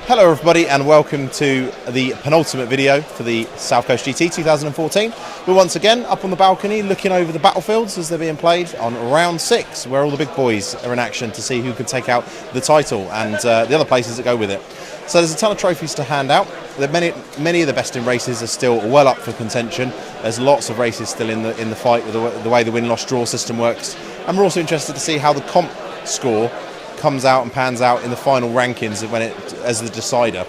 Hello everybody and welcome to the penultimate video for the South Coast GT 2014. We're once again up on the balcony looking over the battlefields as they're being played on round 6, where all the big boys are in action to see who can take out the title and the other places that go with it. So there's a ton of trophies to hand out. Many of the best in races are still well up for contention. There's lots of races still in the fight with the way the win-loss-draw system works. And we're also interested to see how the comp score comes out and pans out in the final rankings as the decider.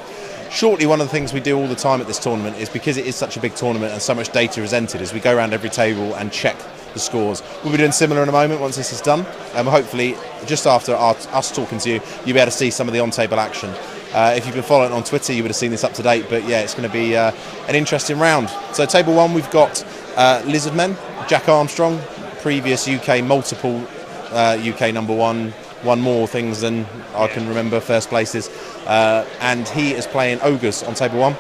Shortly, one of the things we do all the time at this tournament is, because it is such a big tournament and so much data is entered, is we go around every table and check the scores. We'll be doing similar in a moment once this is done, and hopefully just after us talking to you, you'll be able to see some of the on-table action. If you've been following on Twitter, you would have seen this up to date, but yeah, it's going to be an interesting round. So table 1, we've got Lizardmen, Jack Armstrong, previous UK multiple UK number 1, won more things than I can remember first places, and he is playing Ogres on table 1.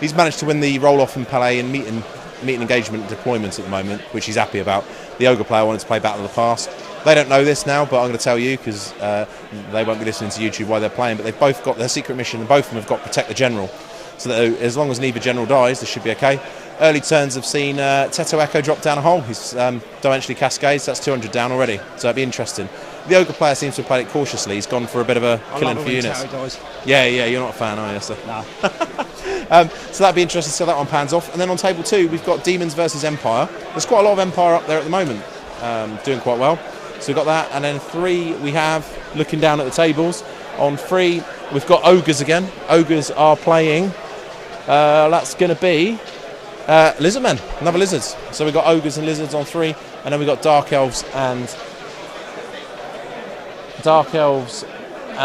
He's managed to win the roll-off and Palais and meet and engagement deployment at the moment, which he's happy about. The Ogre player wanted to play Battle of the Past. They don't know this now, but I'm going to tell you, because they won't be listening to YouTube while they're playing, but they've both got their secret mission and both of them have got Protect the General, so that as long as neither general dies, this should be okay. Early turns have seen Teto Echo drop down a hole. He's dimensionally cascades, that's 200 down already, so it'd be interesting. The Ogre player seems to have played it cautiously. He's gone for a bit of a killing for units. Yeah, you're not a fan, are you, sir? No. So that'd be interesting to see how that one pans off. And then on table 2, we've got Demons versus Empire. There's quite a lot of Empire up there at the moment, doing quite well. So we've got that. And then 3, we have, looking down at the tables, on 3, we've got Ogres again. Ogres are playing, that's going to be Lizardmen, another Lizards. So we've got Ogres and Lizards on 3, and then we've got Dark Elves, and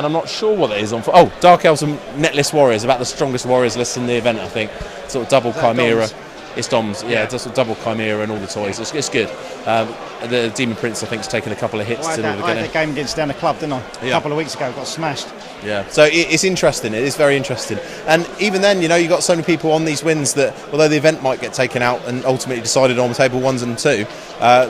I'm not sure what it is on. Oh, Dark Elves and Netlist Warriors, about the strongest Warriors list in the event, I think. Sort of double Chimera. Doms? It's Doms, yeah, it's double Chimera and all the toys. It's good. The Demon Prince, I think, has taken a couple of hits. I had that game against down the club, didn't I? A couple of weeks ago, got smashed. Yeah, so it's interesting. It is very interesting. And even then, you know, you've got so many people on these wins that, although the event might get taken out and ultimately decided on table 1s and 2,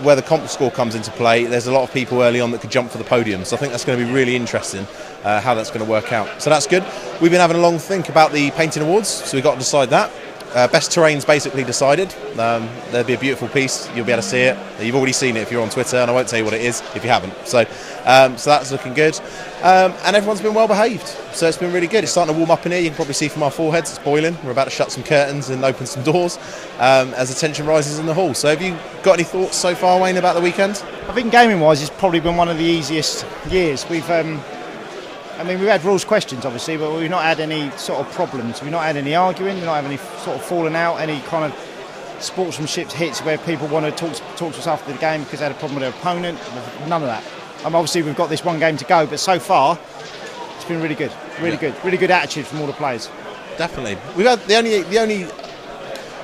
where the comp score comes into play, there's a lot of people early on that could jump for the podium. So I think that's going to be really interesting, how that's going to work out. So that's good. We've been having a long think about the painting awards, so we've got to decide that. Best terrain's basically decided. There'll be a beautiful piece. You'll be able to see it. You've already seen it if you're on Twitter, and I won't tell you what it is if you haven't. So that's looking good. And everyone's been well behaved. So it's been really good. It's starting to warm up in here. You can probably see from our foreheads, it's boiling. We're about to shut some curtains and open some doors as the tension rises in the hall. So have you got any thoughts so far, Wayne, about the weekend? I think gaming-wise, it's probably been one of the easiest years. We've had rules questions, obviously, but we've not had any sort of problems. We've not had any arguing, we've not had any sort of falling out, any kind of sportsmanship hits where people want to talk to us after the game because they had a problem with their opponent. None of that. Obviously, we've got this one game to go, but so far, it's been really good. Really good attitude from all the players. Definitely. We've had the only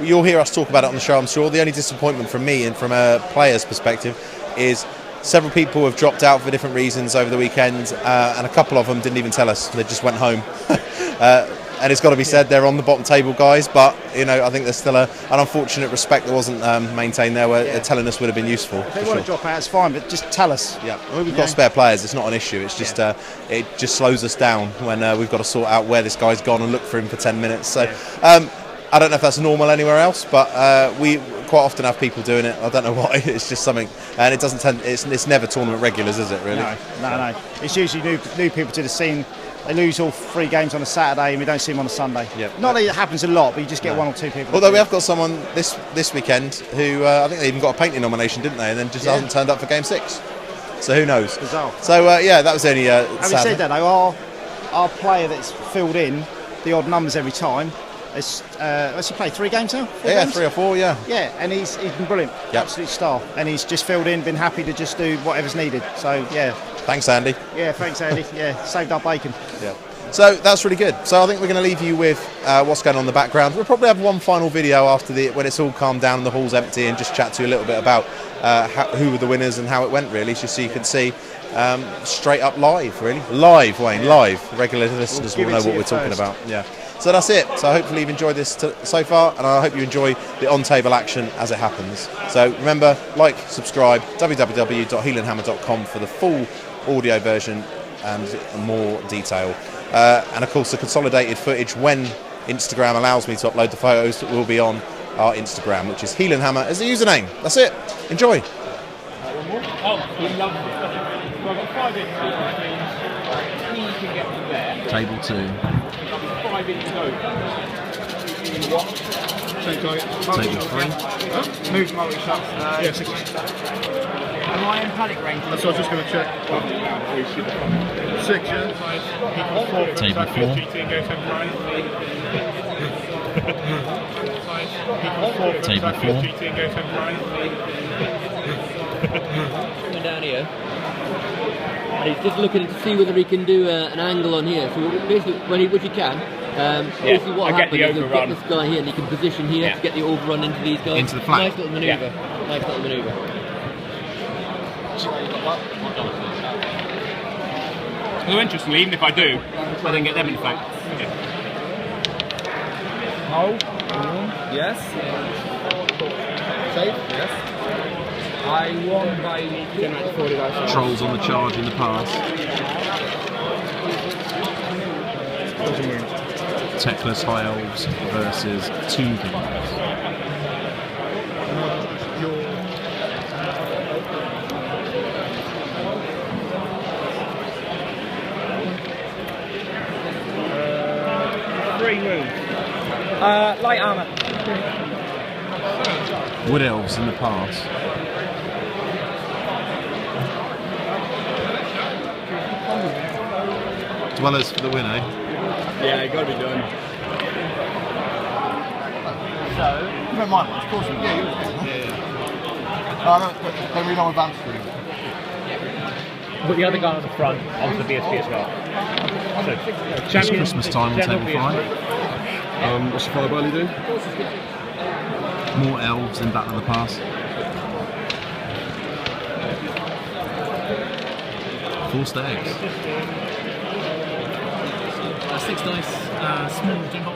you'll hear us talk about it on the show, I'm sure. The only disappointment from me and from a player's perspective is several people have dropped out for different reasons over the weekend, and a couple of them didn't even tell us. They just went home. And it's got to be said, they're on the bottom table guys, but you know, I think there's still an unfortunate respect that wasn't maintained there, where telling us would have been useful. If they want to drop out, it's fine, but just tell us. Yeah, I mean, we've got spare players. It's not an issue. It's just it just slows us down when we've got to sort out where this guy's gone and look for him for 10 minutes. So I don't know if that's normal anywhere else, but we quite often have people doing it. I don't know why. It's just something, and it doesn't tend. It's never tournament regulars, is it? Really? No. It's usually new people to the scene. They lose all 3 games on a Saturday, and we don't see them on a Sunday. Yep. Not that it happens a lot, but you just get 1 or 2 people. Although we have got someone this weekend who I think they even got a painting nomination, didn't they? And then just hasn't turned up for game 6. So who knows? Bizarre. So that was only. Having said that, though, our player that's filled in the odd numbers every time. Has he played 3 games now? 4 games? 3 or 4, yeah. Yeah, and he's been brilliant. Yep. Absolute star. And he's just filled in, been happy to just do whatever's needed. So, yeah. Thanks, Andy. Yeah, thanks, Andy. Yeah, saved our bacon. Yeah. So that's really good. So I think we're going to leave you with what's going on in the background. We'll probably have one final video after when it's all calmed down and the hall's empty, and just chat to you a little bit about who were the winners and how it went, really, just so you can see straight up live, really. Live, Wayne, live. Regular listeners will know what we're talking about. Yeah. So that's it. So hopefully you've enjoyed this so far, and I hope you enjoy the on-table action as it happens. So remember, like, subscribe, www.heelandhammer.com for the full audio version and more detail. and of course the consolidated footage when Instagram allows me to upload the photos will be on our Instagram, which is Heelanhammer as the username. That's it. Enjoy. Oh, we love it. So I've got 5 inches, which means he can get to there. Table 2. 5 inches over. What? Table 3. Huh? Move multi-shots. Yeah, 6. Am I in panic range? That's what I was just going to check. 6, yeah? Table 4. Table 4. Coming down here, and he's just looking to see whether he can do an angle on here. So basically, which he can. Basically, what happens is he'll get this guy here, and he can position here to get the overrun into these guys. Into the flank. Nice little manoeuvre. Nice little manoeuvre. Although interestingly, even if I do, I then get them in the flank. Hold. Yes. Safe. Yes. I won by 2. Trolls on the charge in the pass. Techless High Elves versus Toongames. Light armour. Wood Elves in the pass. Dwellers for the win, eh? Yeah, you got to be done. So, you don't mind much, of course you do. Don't read on advanced for you. Put the other guy on the front onto the BSP as well. So, It's Christmas time on table 5. What's the fire barley do? More elves in Battle of the Pass. 4 stags. 6 dice, small, do not